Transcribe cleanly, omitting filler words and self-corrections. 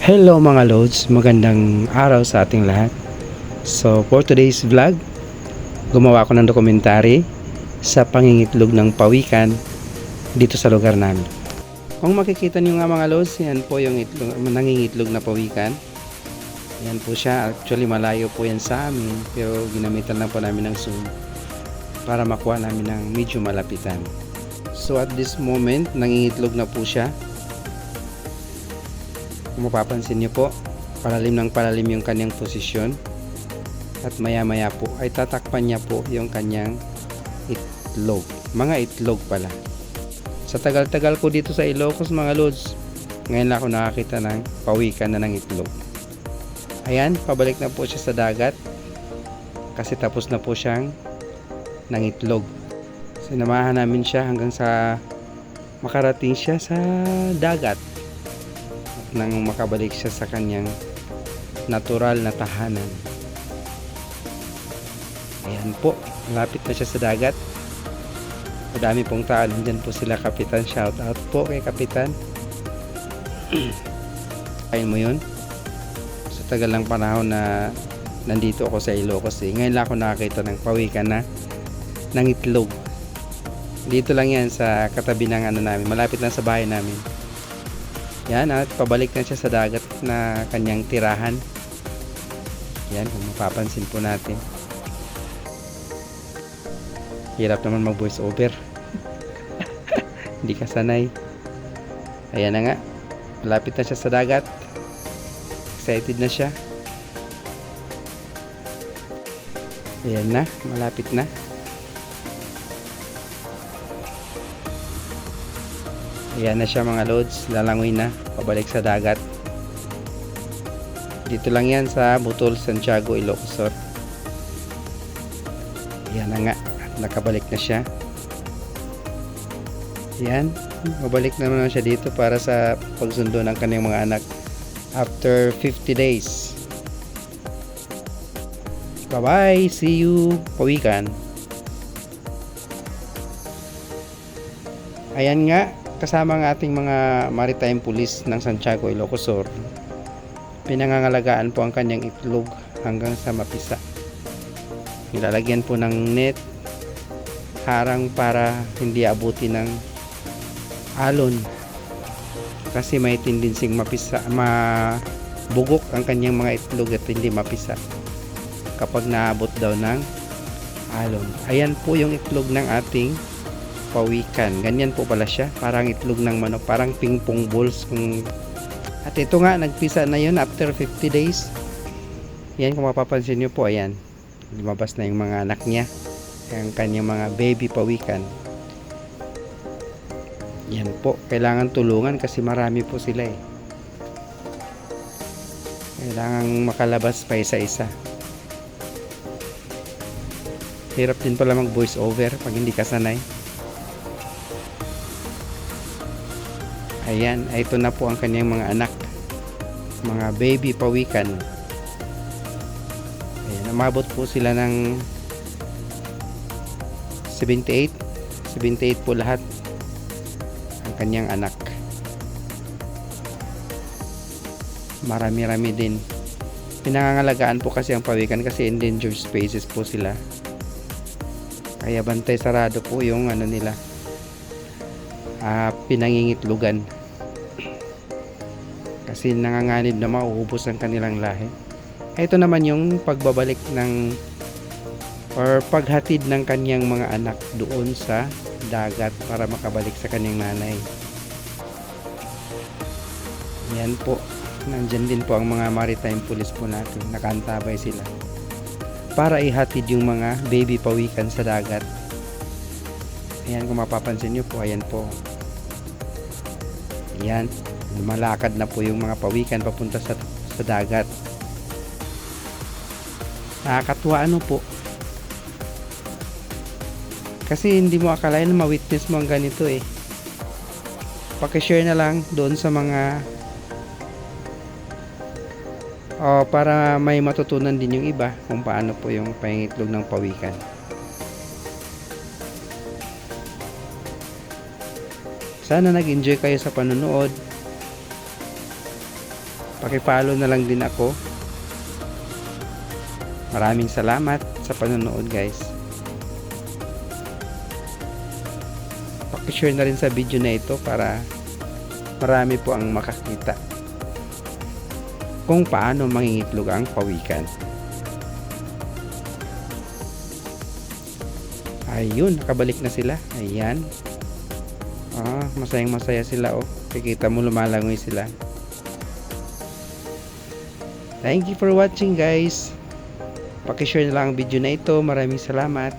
Hello mga loads, magandang araw sa ating lahat. So for today's vlog, gumawa ako ng dokumentary sa pangingitlog ng pawikan dito sa lugar namin. Kung makikita nyo nga mga loads, yan po yung nangingitlog na pawikan. Yan po siya, actually malayo po yan sa amin, pero ginamitan lang po namin ng zoom para makuha namin ng medyo malapitan. So at this moment, nangingitlog na po siya. Kung mapapansin nyo po, palalim ng palalim yung kanyang posisyon, at maya maya po ay tatakpan niya po yung kanyang itlog, mga itlog pala. Sa tagal-tagal ko dito sa Ilocos mga lods, ngayon lang ako nakakita ng pawikan na ng itlog. Ayan, pabalik na po siya sa dagat kasi tapos na po siyang ng itlog. Sinamahan namin siya hanggang sa makarating siya sa dagat nang makabalik siya sa kanyang natural na tahanan. Ayan po, malapit na siya sa dagat. Madami pong tao, nandyan po sila kapitan. Shout out po kay kapitan. Kain mo yun? Sa tagal lang panahon na nandito ako sa Ilocos ngayon lang ako nakakita ng pawikan na ng itlog. Dito lang yan sa katabi ng namin, malapit lang sa bahay namin. Yan, at pabalik na siya sa dagat na kanyang tirahan. Yan, kung mapapansin po natin. Hirap naman mag voice over. Hindi ka sanay. Ayan na nga, malapit na siya sa dagat. Excited na siya. Ayan na, malapit na. Ayan na siya mga loads, lalangoy na, pabalik sa dagat. Dito lang yan sa Butol, Santiago, Ilocos Sur. Ayan na nga, nakabalik na siya. Ayan, mabalik naman siya dito para sa pagsundo ng kanyang mga anak after 50 days. Bye bye, see you pawikan. Ayan nga, kasama ang ating mga maritime police ng Santiago, Ilocos Sur. Pinangangalagaan po ang kanyang itlog hanggang sa mapisa. Nilalagyan po ng net, harang para hindi abuti ng alon. Kasi may tendencyng mapisa, mabugok ang kanyang mga itlog at hindi mapisa kapag naabot daw ng alon. Ayan po yung itlog ng ating pawikan. Ganyan po pala siya, parang itlog ng manok, parang ping-pong balls. At ito nga, nagpisa na yun after 50 days. Yan, kung mapapansin nyo po, ayan, lumabas na yung mga anak niya, yung kanyang mga baby pawikan. Yan po, kailangan tulungan kasi marami po sila eh. Kailangan makalabas pa isa-isa. Hirap din pala mag voice over pag hindi ka sanay. Ayan, ito na po ang kanyang mga anak, mga baby pawikan. Ayan, umabot po sila ng 78 po lahat ang kanyang anak. Marami-rami din. Pinangangalagaan po kasi ang pawikan kasi endangered species po sila. Kaya bantay sarado po yung nila, pinangingitlugan kasi nanganganib na mauubos ang kanilang lahi. Ito naman yung pagbabalik ng or paghatid ng kanyang mga anak doon sa dagat para makabalik sa kanyang nanay. Yan po, nandyan din po ang mga maritime police po natin, nakaantabay sila para ihatid yung mga baby pawikan sa dagat. Ayan, kung mapapansin nyo po, ayan po. Ayan, malakad na po yung mga pawikan papunta sa dagat. Nakakatuwa po. Kasi hindi mo akalain na ma-witness mo ang ganito eh. Pakishare na lang doon sa mga para may matutunan din yung iba kung paano po yung pangingitlog ng pawikan. Sana nag-enjoy kayo sa panonood. Paki-follow na lang din ako. Maraming salamat sa panonood guys. Paki-share na rin sa video na ito para marami po ang makakita kung paano mangingitlog ang pawikan. Ayun, nakabalik na sila. Ayan. Masayang masaya sila oh. Kikita mo lumalangoy sila. Thank you for watching guys. Paki-share na lang ang video na ito. Maraming salamat.